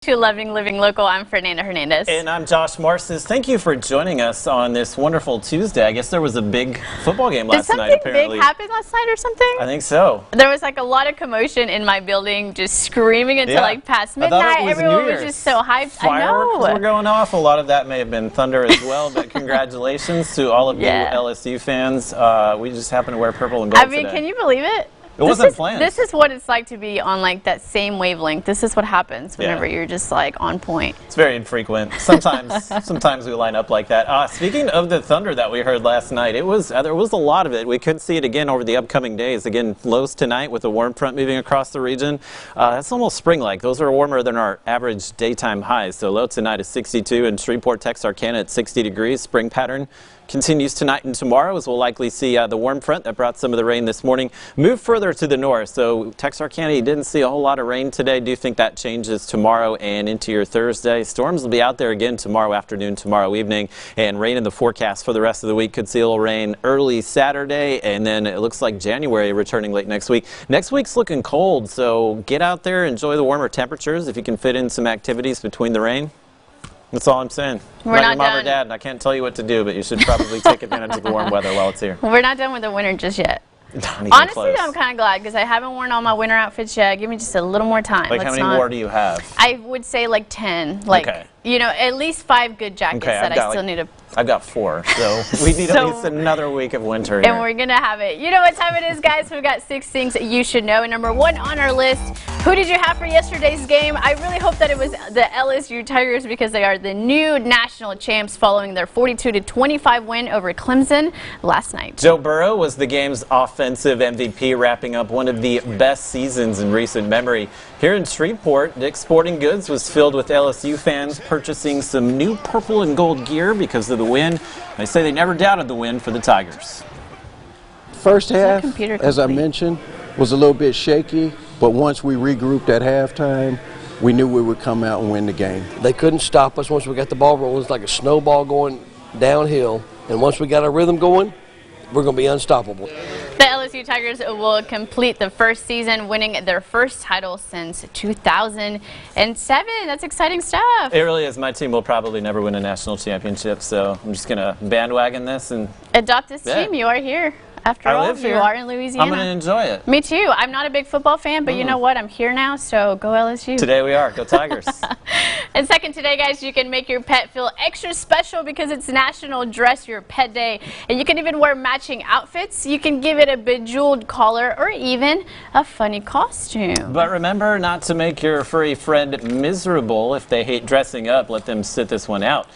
To Loving Living Local, I'm Fernanda Hernandez. And I'm Josh Marcis. Thank you for joining us on this wonderful Tuesday. I guess there was a big football game last night, apparently. Did something big happen last night or something? I think so. There was like a lot of commotion in my building, just screaming until like past midnight. Everyone was just so hyped. Fireworks were going off. A lot of that may have been thunder as well, but congratulations to all of you LSU fans. We just happen to wear purple and gold today. Can you believe it? It wasn't planned. This is what it's like to be on like that same wavelength. This is what happens whenever you're just like on point. It's very infrequent. Sometimes we line up like that. Speaking of the thunder that we heard last night, there was a lot of it. We could see it again over the upcoming days. Again, lows tonight with a warm front moving across the region. That's almost spring-like. Those are warmer than our average daytime highs. So low tonight is 62 in Shreveport, Texarkana at 60 degrees. Spring pattern continues tonight and tomorrow, as we'll likely see the warm front that brought some of the rain this morning move further to the north. So Texarkana, you didn't see a whole lot of rain today. Do think that changes tomorrow and into your Thursday. Storms will be out there again tomorrow afternoon, tomorrow evening, and rain in the forecast for the rest of the week. Could see a little rain early Saturday, and then it looks like January returning late next week. Next week's looking cold, so get out there, enjoy the warmer temperatures if you can fit in some activities between the rain. That's all I'm saying. We're not your mom done. or dad, and I can't tell you what to do, but you should probably take advantage of the warm weather while it's here. We're not done with the winter just yet. Honestly, I'm kind of glad because I haven't worn all my winter outfits yet. Give me just a little more time. Like, how many more do you have? I would say like 10. Like, you know, at least 5 good jackets that I still need to. I've got 4, so we need at least another week of winter here. And we're going to have it. You know what time it is, guys? We've got 6 things that you should know. And number 1 on our list, who did you have for yesterday's game? I really hope that it was the LSU Tigers because they are the new national champs following their 42-25 win over Clemson last night. Joe Burrow was the game's offensive MVP, wrapping up one of the best seasons in recent memory. Here in Shreveport, Dick's Sporting Goods was filled with LSU fans purchasing some new purple and gold gear because of the win. They say they never doubted the win for the Tigers. First half, as I mentioned, was a little bit shaky, but once we regrouped at halftime, we knew we would come out and win the game. They couldn't stop us once we got the ball rolling. It's like a snowball going downhill, and once we got our rhythm going, we're going to be unstoppable. The LSU Tigers will complete the first season winning their first title since 2007. That's exciting stuff. It really is. My team will probably never win a national championship, so I'm just going to bandwagon this and adopt this team. You are here. After all, you are in Louisiana. I'm going to enjoy it. Me too. I'm not a big football fan, but you know what? I'm here now, so go LSU. Today we are. Go Tigers. And second today, guys, you can make your pet feel extra special because it's National Dress Your Pet Day. And you can even wear matching outfits. You can give it a bejeweled collar or even a funny costume. But remember not to make your furry friend miserable. If they hate dressing up, let them sit this one out.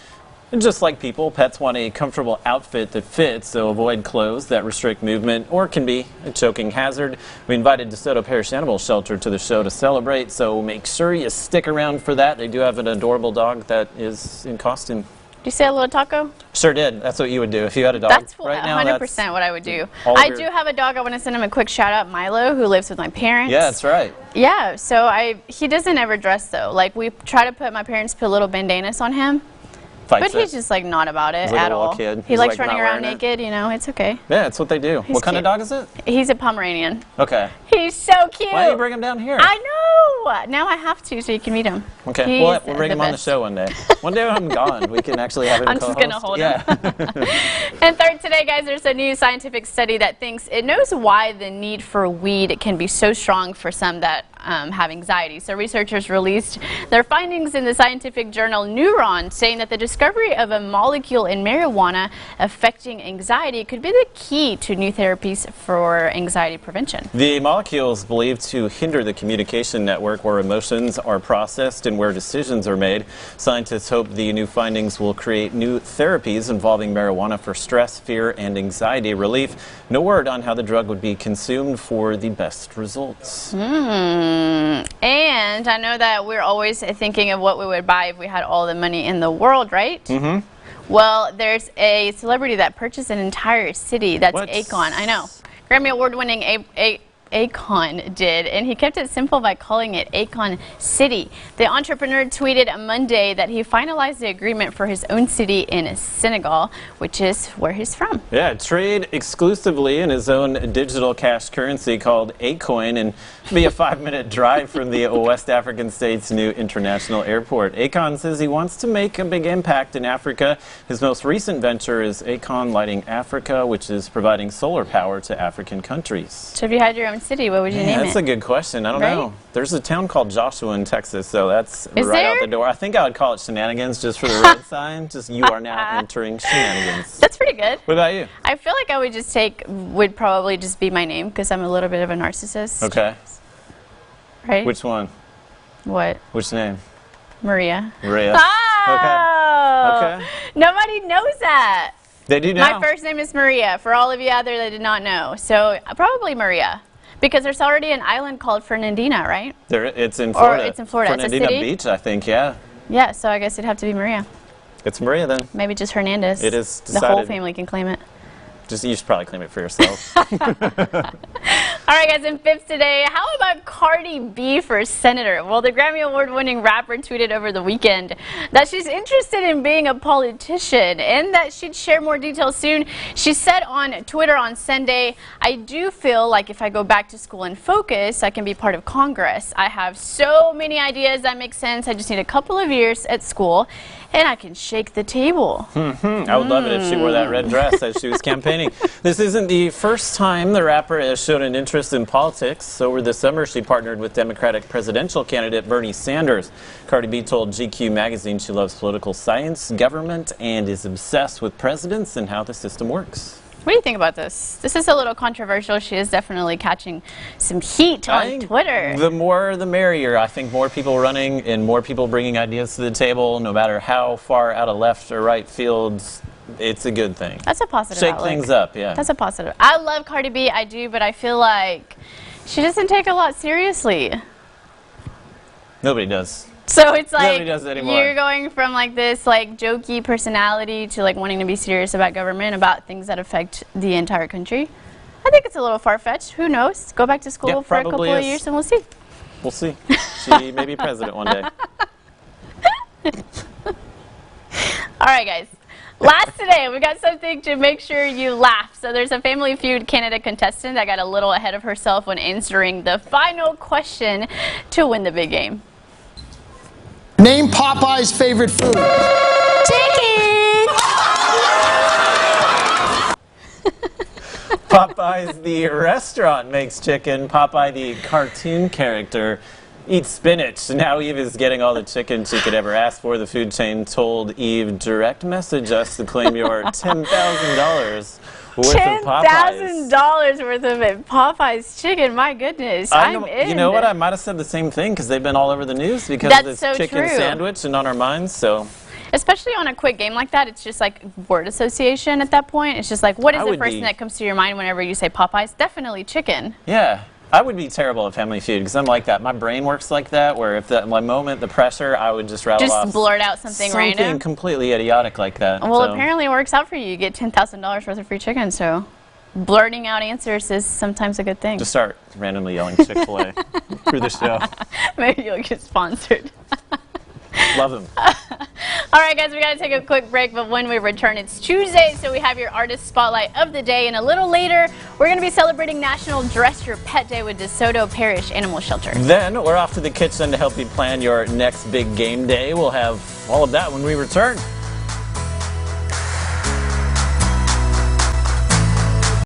And just like people, pets want a comfortable outfit that fits, so avoid clothes that restrict movement or can be a choking hazard. We invited DeSoto Parish Animal Shelter to the show to celebrate, so make sure you stick around for that. They do have an adorable dog that is in costume. Did you say a little taco? Sure did. That's what you would do if you had a dog. That's 100% what I would do. I do have a dog. I want to send him a quick shout out, Milo, who lives with my parents. Yeah, that's right. Yeah, so he doesn't ever dress though. Like we try to put my parents put little bandanas on him. But he's just like not about it at all. He likes running around naked, you know, it's okay. Yeah, that's what they do. What kind of dog is it? He's a Pomeranian. Okay. He's so cute. Why don't you bring him down here? I know. Now I have to so you can meet him. Okay. We'll bring him on the show one day. One day when I'm gone, we can actually have him I'm just going to hold him. And third today, guys, there's a new scientific study that thinks it knows why the need for weed can be so strong for some that have anxiety. So researchers released their findings in the scientific journal Neuron, saying that the discovery of a molecule in marijuana affecting anxiety could be the key to new therapies for anxiety prevention. The molecule is believed to hinder the communication network where emotions are processed and where decisions are made. Scientists hope the new findings will create new therapies involving marijuana for stress, fear, and anxiety relief. No word on how the drug would be consumed for the best results. And I know that we're always thinking of what we would buy if we had all the money in the world, right? Mm-hmm. Well, there's a celebrity that purchased an entire city. That's Akon. I know. Grammy Award-winning Akon did, and he kept it simple by calling it Akons City. The entrepreneur tweeted Monday that he finalized the agreement for his own city in Senegal, which is where he's from. Yeah, trade exclusively in his own digital cash currency called Akoin, and be a 5-minute drive from the West African state's new international airport. Akon says he wants to make a big impact in Africa. His most recent venture is Akon Lighting Africa, which is providing solar power to African countries. So if you had your own city, what would you name it? That's a good question. I don't know. There's a town called Joshua in Texas, so that's right out the door. I think I would call it Shenanigans just for the road sign. Just, you are now entering Shenanigans. That's pretty good. What about you? I feel like I would probably just be my name because I'm a little bit of a narcissist. Okay. Right? Which one? What? Which name? Maria. Maria. Oh! Okay. Nobody knows that. They do now. My first name is Maria, for all of you out there that did not know. So probably Maria. Because there's already an island called Fernandina, right? It's in Florida. Or it's in Florida. Fernandina Beach, I think, yeah. Yeah, so I guess it'd have to be Maria. It's Maria then. Maybe just Hernandez. It is decided. The whole family can claim it. You should probably claim it for yourself. All right, guys, in fifth today, how about Cardi B for senator? Well, the Grammy Award-winning rapper tweeted over the weekend that she's interested in being a politician and that she'd share more details soon. She said on Twitter on Sunday, "I do feel like if I go back to school and focus, I can be part of Congress. I have so many ideas that make sense. I just need a couple of years at school, and I can shake the table." I would love it if she wore that red dress as she was campaigning. This isn't the first time the rapper has shown an interest in politics. Over the summer, she partnered with Democratic presidential candidate Bernie Sanders. Cardi B told GQ magazine she loves political science, government, and is obsessed with presidents and how the system works. What do you think about this? This is a little controversial. She is definitely catching some heat on Twitter. The more the merrier. I think more people running and more people bringing ideas to the table, no matter how far out of left or right fields, it's a good thing. That's a positive Shake outlook. things up, yeah. That's a positive. I love Cardi B, I do, but I feel like she doesn't take a lot seriously. Nobody does. So it's like Nobody does it anymore. You're going from like this like jokey personality to like wanting to be serious about government, about things that affect the entire country. I think it's a little far-fetched. Who knows? Go back to school for a couple of years and we'll see. We'll see. She may be president one day. All right, guys. Last today, we got something to make sure you laugh. So there's a Family Feud Canada contestant that got a little ahead of herself when answering the final question to win the big game. Name Popeye's favorite food. Chicken! Popeyes, the restaurant, makes chicken. Popeye, the cartoon character, eats spinach. Now Eve is getting all the chicken she could ever ask for. The food chain told Eve, direct message us to claim your $10,000 worth of Popeyes. $10,000 worth of it. Popeyes chicken, my goodness. I'm in. You know what? I might have said the same thing because they've been all over the news because of this chicken sandwich and on our minds. So, especially on a quick game like that, it's just like word association at that point. It's just like, what is the first thing that comes to your mind whenever you say Popeyes? Definitely chicken. Yeah. I would be terrible at Family Feud because I'm like that. My brain works like that, where if the moment, the pressure, I would just rattle off. Just blurt out something random? Something completely idiotic like that. Well, apparently it works out for you. You get $10,000 worth of free chicken, so blurting out answers is sometimes a good thing. Just start randomly yelling Chick-fil-A through the show. Maybe you'll get sponsored. Love them. All right, guys, we got to take a quick break, but when we return, it's Tuesday, so we have your artist spotlight of the day, and a little later, we're going to be celebrating National Dress Your Pet Day with DeSoto Parish Animal Shelter. Then we're off to the kitchen to help you plan your next big game day. We'll have all of that when we return.